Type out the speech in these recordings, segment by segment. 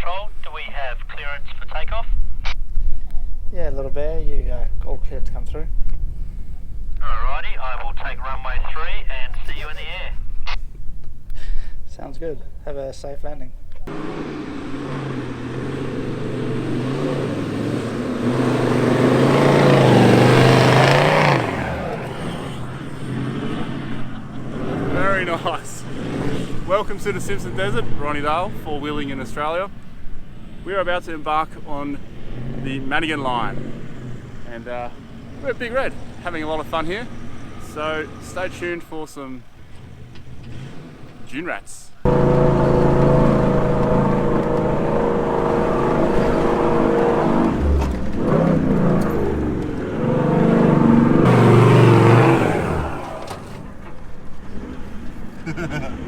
Control, do we have clearance for takeoff? Yeah, Little Bear, you all clear to come through. Alrighty, I will take runway 3 and see you in the air. Sounds good. Have a safe landing. Very nice. Welcome to the Simpson Desert, Ronny Dahl, four-wheeling in Australia. We're about to embark on the Madigan line, and we're at Big Red, having a lot of fun here. So stay tuned for some dune rats.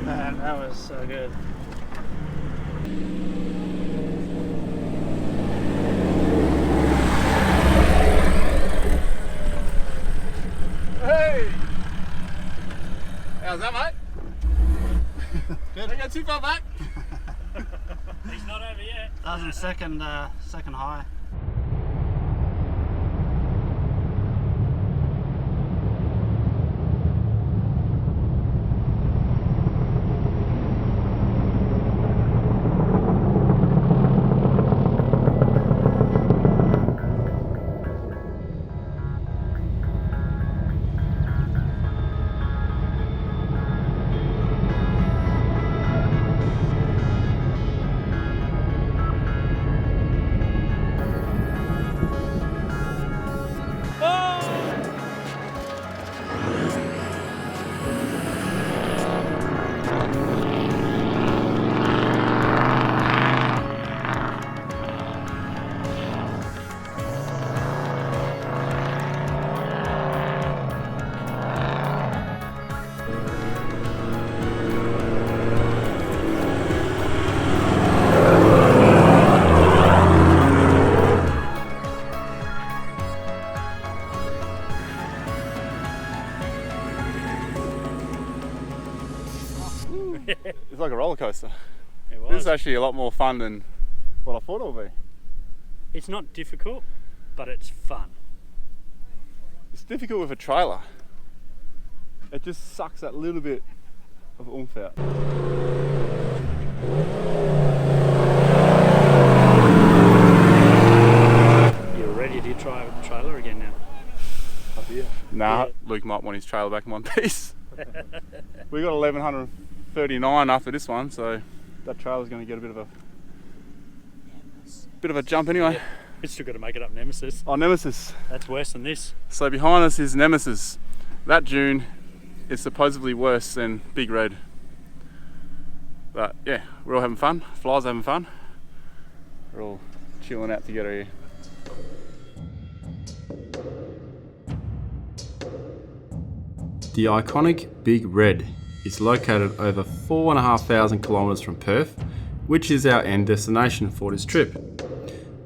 Man, that was so good. Hey! How's that, mate? Good. Don't go too far back. He's not over yet. That was in second high. It's like a roller coaster. It was. This is actually a lot more fun than what I thought it would be. It's not difficult, but it's fun. It's difficult with a trailer. It just sucks that little bit of oomph out. You're ready to try with the trailer again now? Nah, Yeah. Luke might want his trailer back in one piece. We got 1139 after this one, so that trailer's going to get a bit of a jump anyway. Yeah. It's still got to make it up Nemesis. Oh, Nemesis. That's worse than this. So behind us is Nemesis. That dune is supposedly worse than Big Red. But yeah, we're all having fun. Flies having fun. We're all chilling out together here. The iconic Big Red is located over 4,500 kilometres from Perth, which is our end destination for this trip.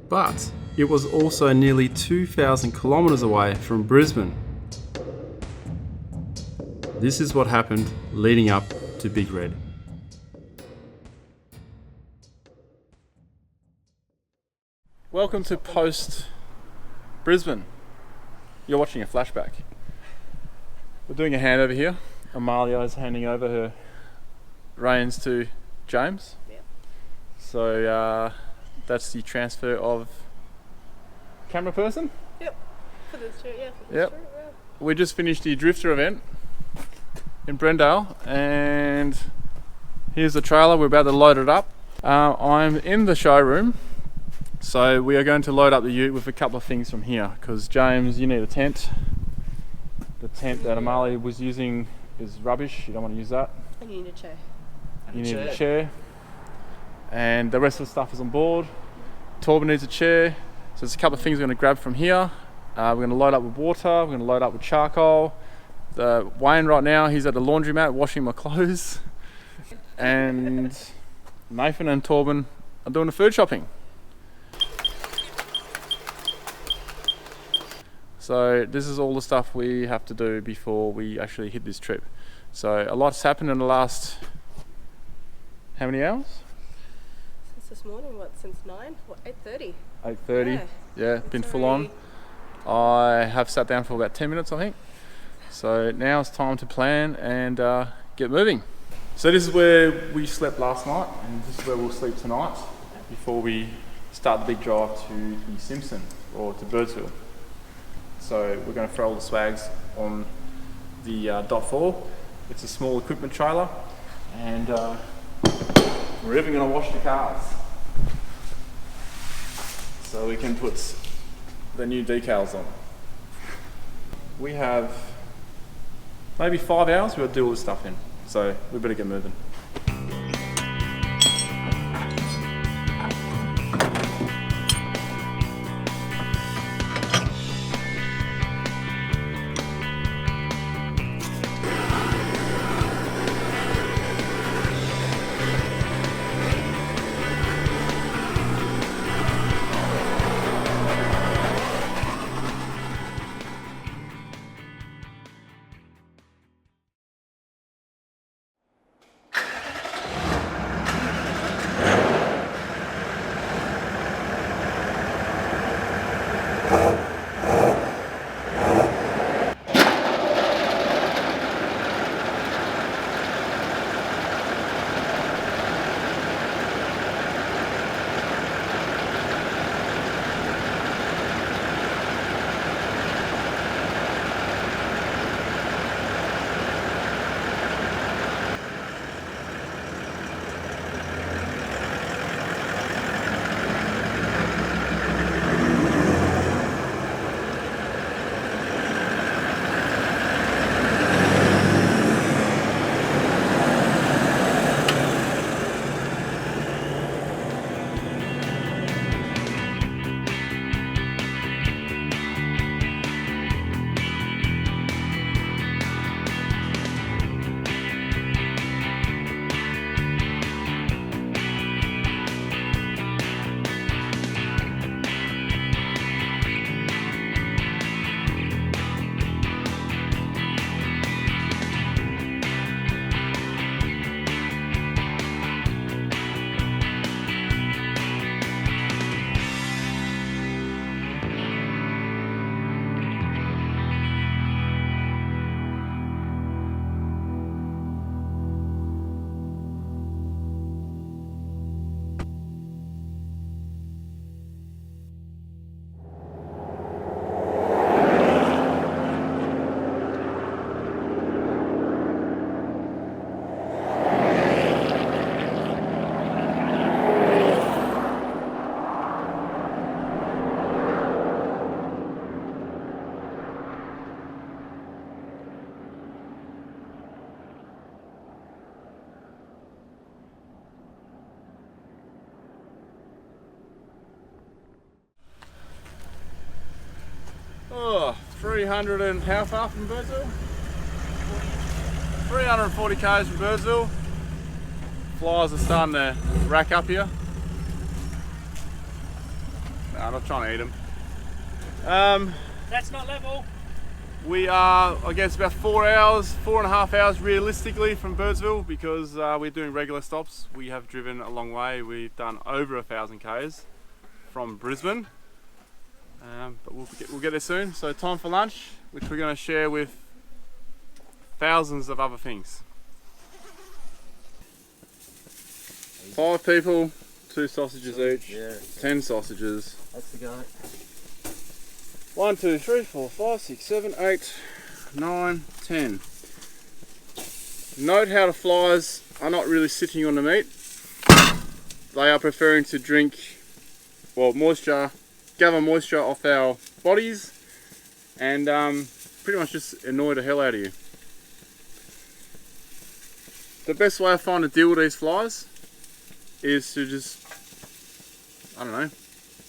But it was also nearly 2,000 kilometres away from Brisbane. This is what happened leading up to Big Red. Welcome to post Brisbane. You're watching a flashback. We're doing a handover here. Amalia is handing over her reins to James. Yep. So that's the transfer of camera person. Yep. For this trip, yeah. For this Yep. trip, yeah. We just finished the drifter event in Brendale, and here's the trailer. We're about to load it up. I'm in the showroom, so we are going to load up the ute with a couple of things from here, because James, you need a tent. The tent that Amalia was using is rubbish. You don't want to use that. And you need a chair. You need a chair. And the rest of the stuff is on board. Torben needs a chair. So there's a couple of things we're going to grab from here. We're going to load up with water. We're going to load up with charcoal. Wayne right now, he's at the laundromat washing my clothes. And Nathan and Torben are doing the food shopping. So this is all the stuff we have to do before we actually hit this trip. So a lot's happened in the last, how many hours? Since the this morning, since 9? What, 8:30? 8:30. Yeah, been It's full on. I have sat down for about 10 minutes, I think. So now it's time to plan and get moving. So this is where we slept last night, and this is where we'll sleep tonight before we start the big drive to the Simpson or to Birdsville. So we're going to throw all the swags on the .4. It's a small equipment trailer, and we're even going to wash the cars so we can put the new decals on. We have maybe 5 hours we'll do all this stuff in, so we better get moving. Oh, 300 and how far from Birdsville? 340 k's from Birdsville. Flies are starting to rack up here. No, I'm not trying to eat them. That's not level. We are, I guess, about 4 hours, 4.5 hours realistically from Birdsville, because we're doing regular stops. We have driven a long way. We've done over 1,000 k's from Brisbane. But we'll get there soon. So time for lunch, which we're going to share with thousands of other things. 5 people, 2 sausages each. Yeah. 10 sausages. That's the guy. 1, 2, 3, 4, 5, 6, 7, 8, 9, 10. Note how the flies are not really sitting on the meat. They are preferring to drink, well, gather moisture off our bodies, and pretty much just annoy the hell out of you. The best way I find to deal with these flies is to just, I don't know,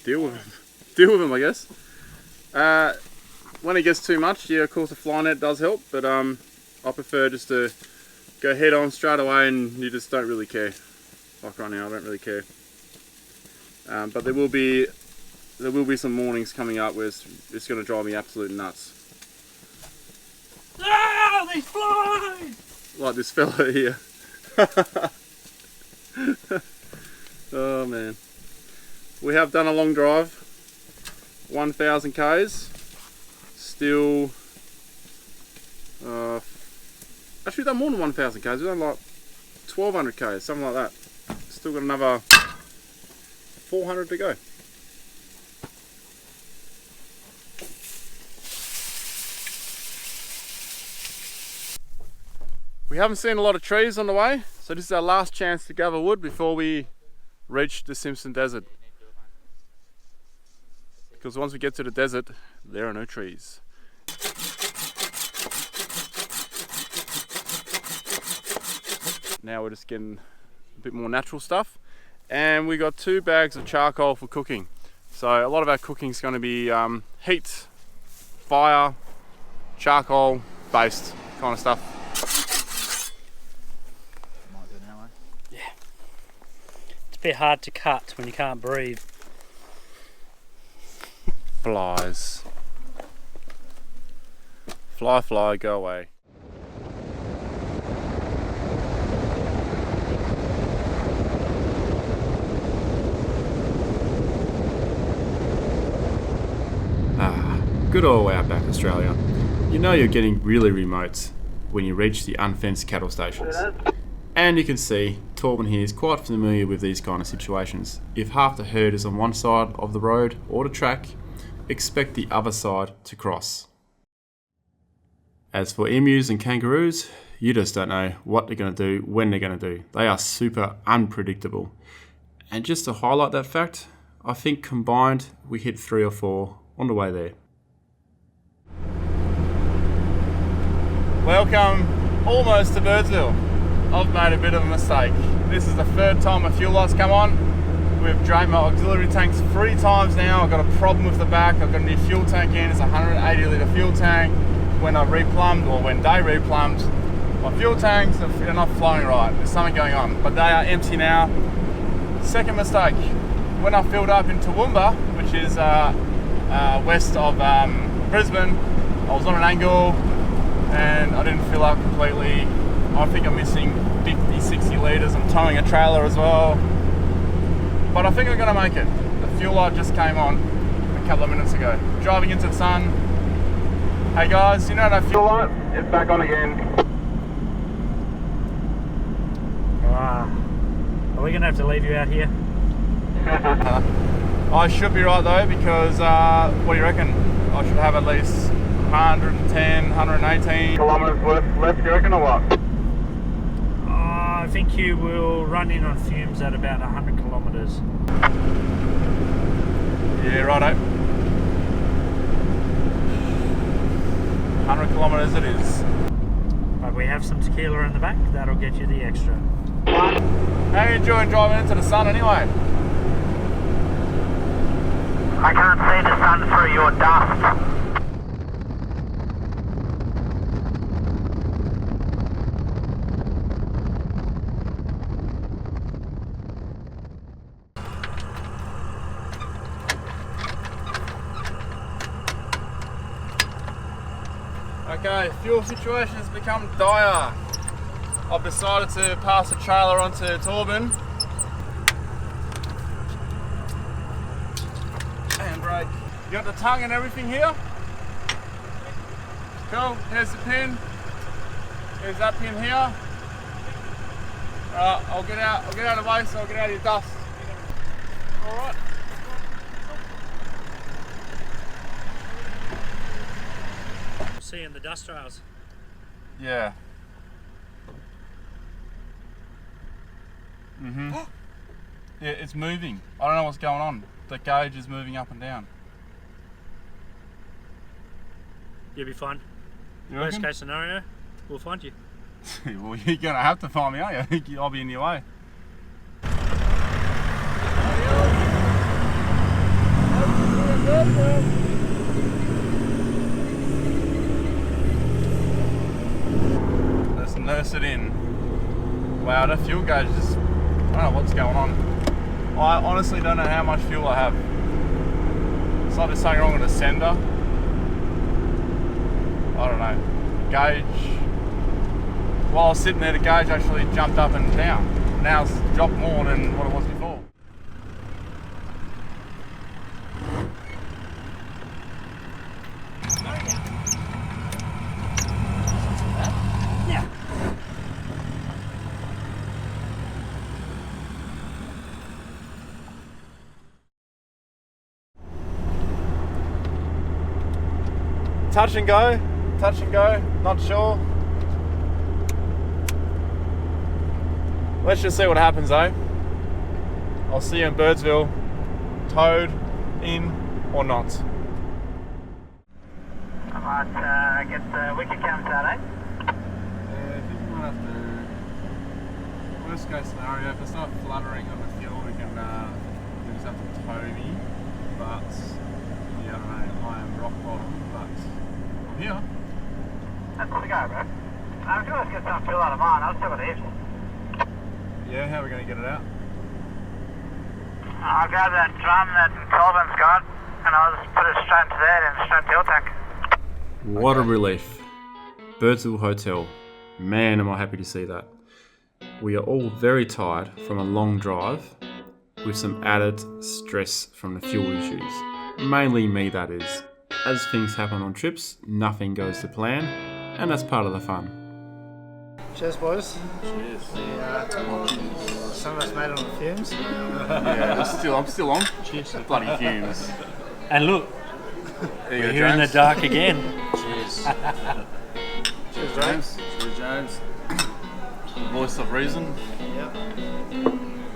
deal with them, I guess. When it gets too much, yeah, of course a fly net does help, but I prefer just to go head on straight away, and you just don't really care. Like right now, I don't really care. But there will be some mornings coming up where it's going to drive me absolute nuts. Ah, these flies! Like this fella here. Oh man. We have done a long drive. 1,000 k's. Still... actually done more than 1,000 k's. We've done like 1,200 k's, something like that. Still got another 400 to go. We haven't seen a lot of trees on the way, so this is our last chance to gather wood before we reach the Simpson desert. Because once we get to the desert, there are no trees. Now we're just getting a bit more natural stuff. And we got 2 bags of charcoal for cooking. So a lot of our cooking is going to be heat, fire, charcoal based kind of stuff. It's a bit hard to cut when you can't breathe. Flies. Fly, fly, go away. Good old outback Australia. You know you're getting really remote when you reach the unfenced cattle stations. And you can see Torben here is quite familiar with these kind of situations. If half the herd is on one side of the road or the track, expect the other side to cross. As for emus and kangaroos, you just don't know what they're going to do, when they're going to do. They are super unpredictable. And just to highlight that fact, I think combined we hit 3 or 4 on the way there. Welcome almost to Birdsville. I've made a bit of a mistake. This is the 3rd time a fuel light's come on. We've drained my auxiliary tanks 3 times now. I've got a problem with the back. I've got a new fuel tank in. It's a 180 litre fuel tank. When I replumbed, or when they replumbed, my fuel tanks are not flowing right. There's something going on, but they are empty now. 2nd mistake, when I filled up in Toowoomba, which is west of Brisbane, I was on an angle and I didn't fill up completely. I think I'm missing 50, 60 litres. I'm towing a trailer as well. But I think I'm going to make it. The fuel light just came on a couple of minutes ago. Driving into the sun. Hey guys, you know that fuel light? It's back on again. Wow. Are we going to have to leave you out here? I should be right though, because what do you reckon? I should have at least 110, 118 kilometres left, do you reckon, or what? I think you will run in on fumes at about 100 kilometres. Yeah, righto. 100 kilometres it is. But we have some tequila in the back, that'll get you the extra. How are you enjoying driving into the sun anyway? I can't see the sun through your dust. Okay, fuel situation has become dire. I've decided to pass the trailer onto Torben. Handbrake. You got the tongue and everything here? Cool, here's the pin. Here's that pin here. Alright, I'll get out of the way so I'll get out of your dust. Alright. See in the dust trails. Yeah. Yeah, it's moving. I don't know what's going on. The gauge is moving up and down. You'll be fine. You Worst reckon? case scenario, we'll find you. Well, you're gonna have to find me, aren't you? I'll be in your way. Let's nurse it in. Wow, that fuel gauge just, I don't know what's going on. I honestly don't know how much fuel I have. It's like there's something wrong with the sender. I don't know. Gauge. While I was sitting there, the gauge actually jumped up and down. Now it's dropped more than what it was before. touch and go, not sure. Let's just see what happens though. I'll see you in Birdsville, towed in or not. I might get the wicker cams out, eh? Yeah, I think we might have to. Worst case scenario, if it's not fluttering on the fuel, we can just have to tow me. But yeah, I don't know, I am rock bottom, but I'm here. That's the go, bro. I'm sure let's get some fuel out of mine. I'll see what it is. Yeah, how are we going to get it out? I'll grab that drum that Colvin's got, and I'll just put it straight into there and straight to your tank. What a relief. Birdsville Hotel. Man, am I happy to see that. We are all very tired from a long drive with some added stress from the fuel issues. Mainly me, that is. As things happen on trips, nothing goes to plan, and that's part of the fun. Cheers, boys. Cheers. Some of us made it on the fumes. Yeah, I'm still on. Cheers. Bloody fumes. And look, There you we're go, here in the James. dark again. Cheers, James. Cheers, James. The voice of reason. Yep.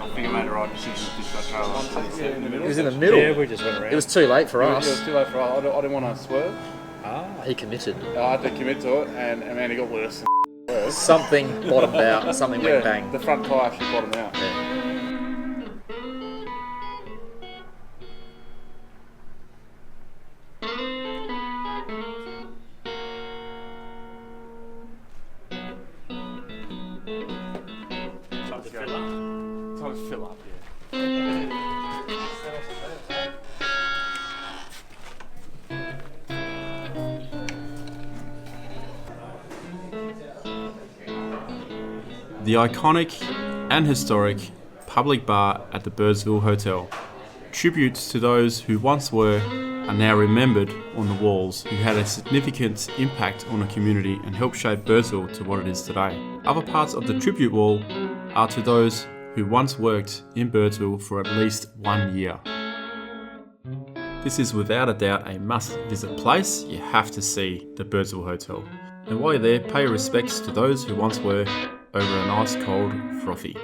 I think I made the right decision to ditch that car. In the middle. He was in the middle. Yeah, we just went around. It was too late for It us. was too late for us. I didn't want to swerve. He committed. I had to commit to it, and man, it got worse. Something bottomed out. Something went bang. The front tyre actually bottomed out. Time to fill up. Time to fill up, yeah. The iconic and historic public bar at the Birdsville Hotel. Tributes to those who once were are now remembered on the walls, who had a significant impact on the community and helped shape Birdsville to what it is today. Other parts of the tribute wall are to those who once worked in Birdsville for at least 1 year. This is without a doubt a must-visit place. You have to see the Birdsville Hotel. And while you're there, pay your respects to those who once were over an ice cold frothy.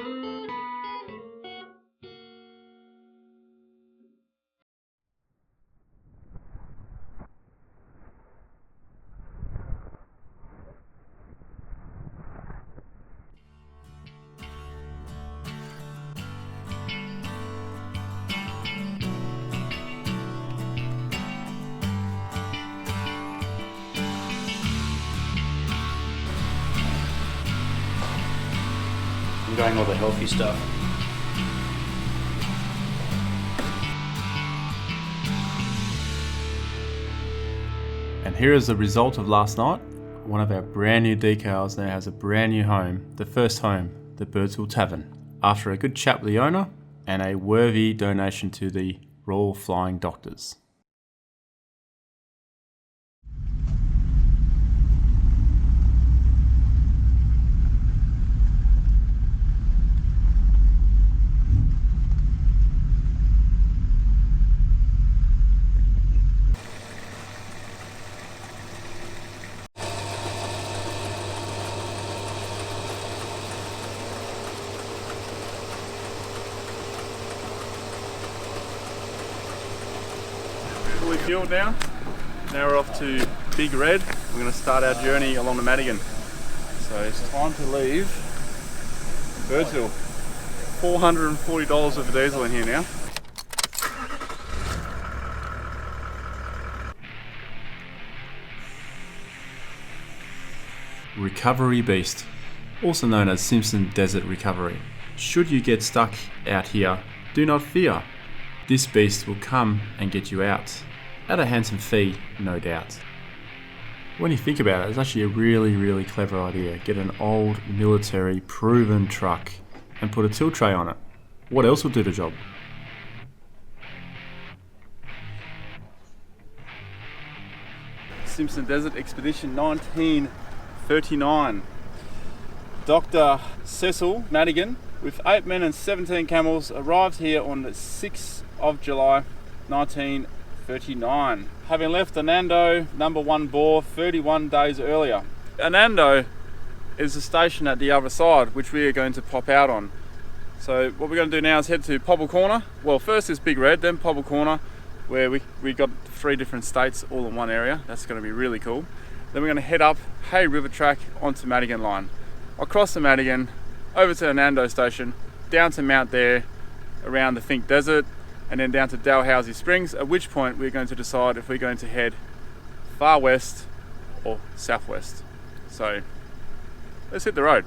I'm going all the healthy stuff. And here is the result of last night. One of our brand new decals now has a brand new home, the first home, the Birdsville Tavern. After a good chat with the owner and a worthy donation to the Royal Flying Doctors. Fully fueled now. Now we're off to Big Red. We're going to start our journey along the Madigan. So it's time to leave Birdsville. $440 of diesel in here now. Recovery Beast, also known as Simpson Desert Recovery. Should you get stuck out here, do not fear. This beast will come and get you out. At a handsome fee, no doubt. When you think about it, it's actually a really clever idea. Get an old military proven truck and put a tilt tray on it. What else will do the job? Simpson Desert Expedition 1939. Dr. Cecil Madigan, with 8 men and 17 camels, arrived here on the 6th of July 1939. 39. Having left Anando, number 1 bore, 31 days earlier. Anando is the station at the other side, which we are going to pop out on. So what we're going to do now is head to Pobble Corner. Well, first is Big Red, then Pobble Corner, where we got 3 different states all in one area. That's going to be really cool. Then we're going to head up Hay River Track onto Madigan Line. Across the Madigan, over to Anando Station, down to Mount Dare, around the Think Desert, and then down to Dalhousie Springs, at which point we're going to decide if we're going to head far west or southwest. So let's hit the road.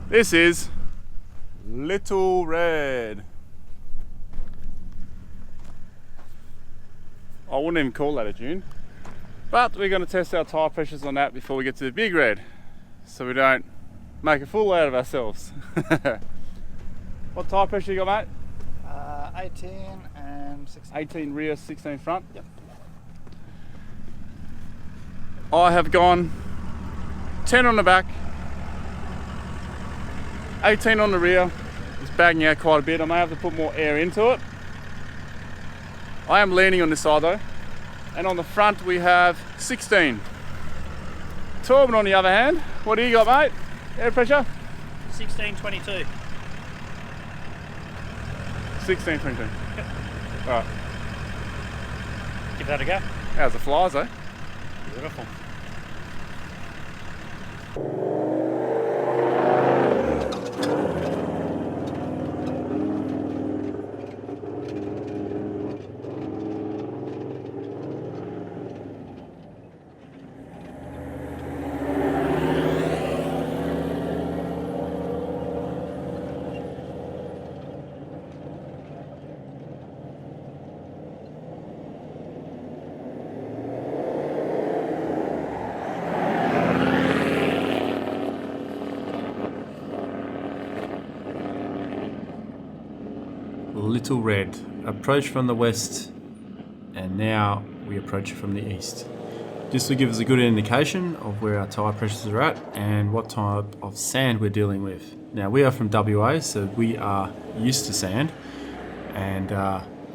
This is Little Red. I wouldn't even call that a dune, but we're going to test our tyre pressures on that before we get to the Big Red, so we don't make a fool out of ourselves. What tyre pressure you got, mate? 18 and 16. 18 rear, 16 front. Yep. I have gone 10 on the back, 18 on the rear. It's bagging out quite a bit. I may have to put more air into it. I am leaning on this side though. And on the front we have 16. Torben on the other hand, what do you got, mate? Air pressure? 1622. 1622. Yep. Alright. Give that a go. How's the flies, eh? Beautiful. Little Red. Approach from the west, and now we approach from the east. This will give us a good indication of where our tyre pressures are at and what type of sand we're dealing with. Now we are from WA, so we are used to sand, and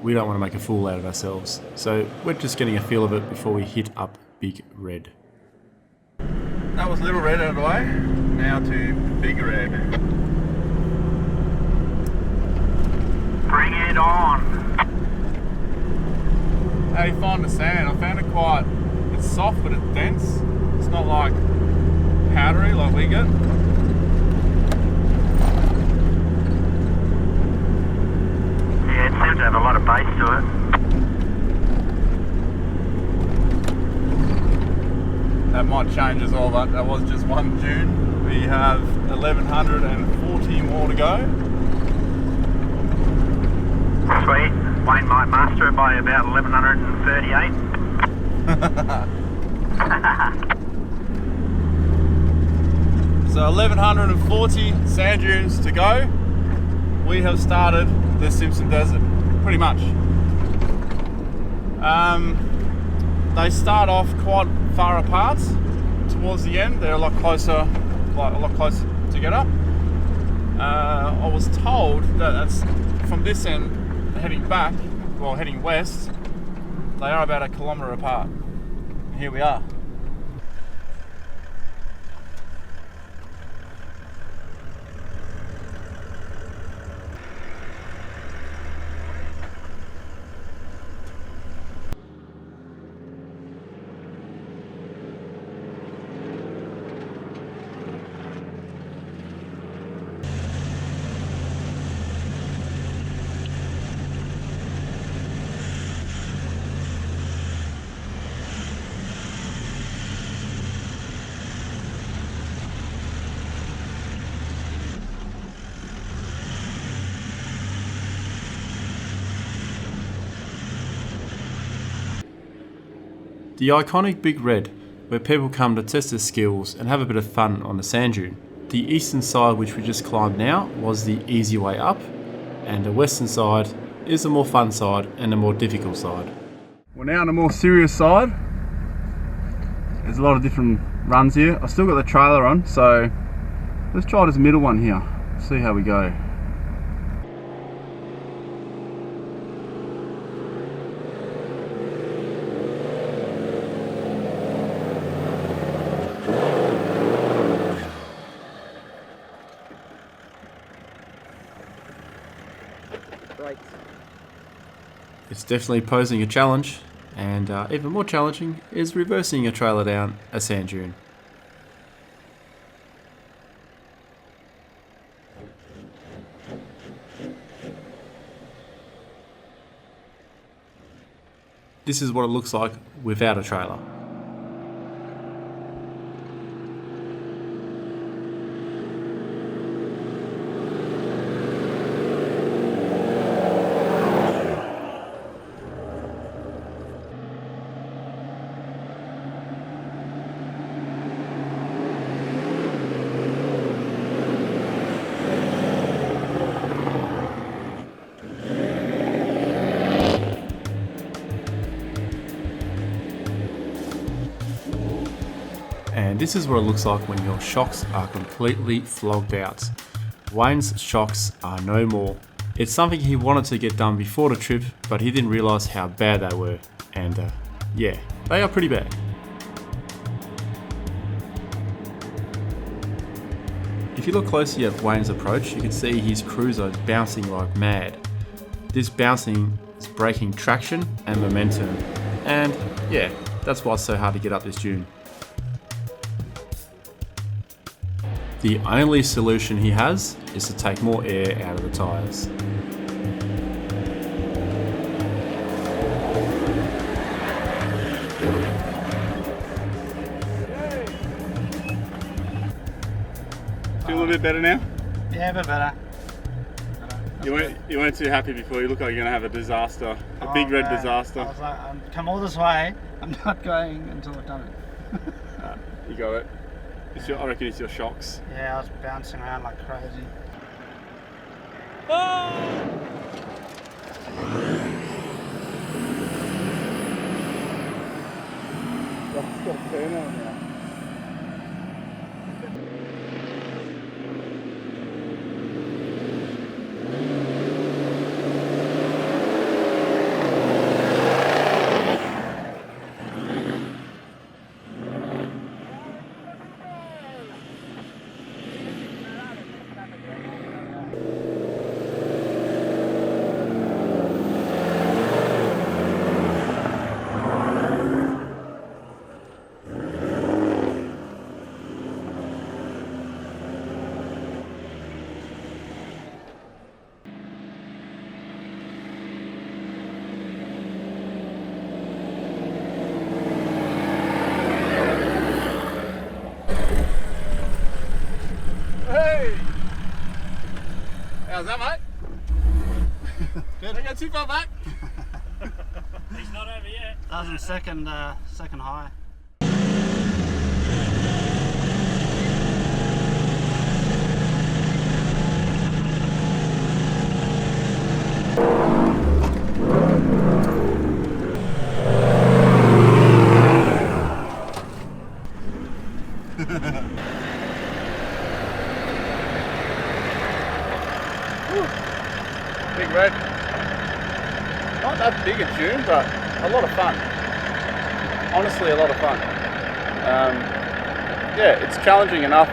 we don't want to make a fool out of ourselves. So we're just getting a feel of it before we hit up Big Red. That was Little Red out of the way. Now to Big Red. Bring it on. How do you find the sand? I found it it's soft but it's dense. It's not like powdery like we get. Yeah, it seems to have a lot of base to it. That might change as well, but that was just one dune. We have 1140 more to go. Sweet. Wayne might master it by about 1138. So 1140 sand dunes to go. We have started the Simpson Desert, pretty much. They start off quite far apart. Towards the end, they're a lot closer together. I was told that that's from this end heading back, well heading west, they are about 1 kilometre apart. Here we are. The iconic Big Red, where people come to test their skills and have a bit of fun on the sand dune. The eastern side, which we just climbed now, was the easy way up, and the western side is the more fun side and the more difficult side. We're now on the more serious side. There's a lot of different runs here. I've still got the trailer on, so let's try this middle one here. See how we go. It's definitely posing a challenge, and even more challenging is reversing a trailer down a sand dune. This is what it looks like without a trailer. And this is what it looks like when your shocks are completely flogged out. Wayne's shocks are no more. It's something he wanted to get done before the trip, but he didn't realise how bad they were. And yeah, they are pretty bad. If you look closely at Wayne's approach, you can see his cruiser bouncing like mad. This bouncing is breaking traction and momentum. And yeah, that's why it's so hard to get up this dune. The only solution he has is to take more air out of the tyres. Feel a little bit better now? Yeah, a bit better. You weren't too happy before. You look like you're going to have a disaster, a big red disaster. I was like, I've come all this way, I'm not going until I've done it. You got it. I reckon it's your shocks. Yeah, I was bouncing around like crazy. That's got a turn on now. How's that, mate? Good. Don't go too far back. He's not over yet. That was in second high. Big red. Not that big a dune, but a lot of fun. Honestly, a lot of fun. Yeah, it's challenging enough,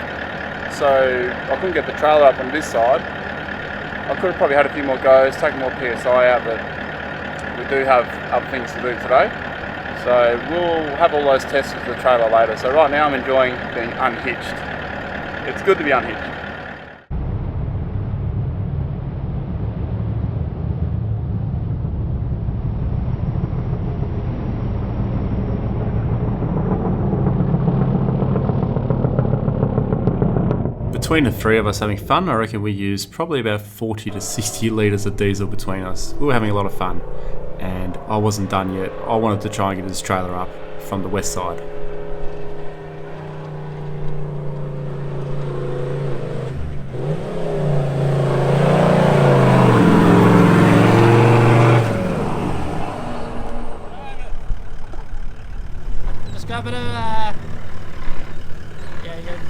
so I couldn't get the trailer up on this side. I could have probably had a few more goes, taken more PSI out, but we do have other things to do today. So we'll have all those tests with the trailer later. So right now I'm enjoying being unhitched. It's good to be unhitched. Between the three of us having fun, I reckon we used probably about 40 to 60 litres of diesel between us. We were having a lot of fun, and I wasn't done yet. I wanted to try and get this trailer up from the west side. Just go a bit of yeah.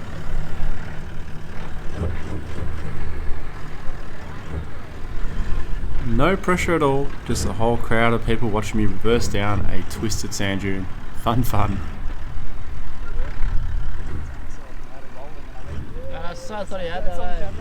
No pressure at all, just a whole crowd of people watching me reverse down a twisted sand dune. Fun. So I thought he had that.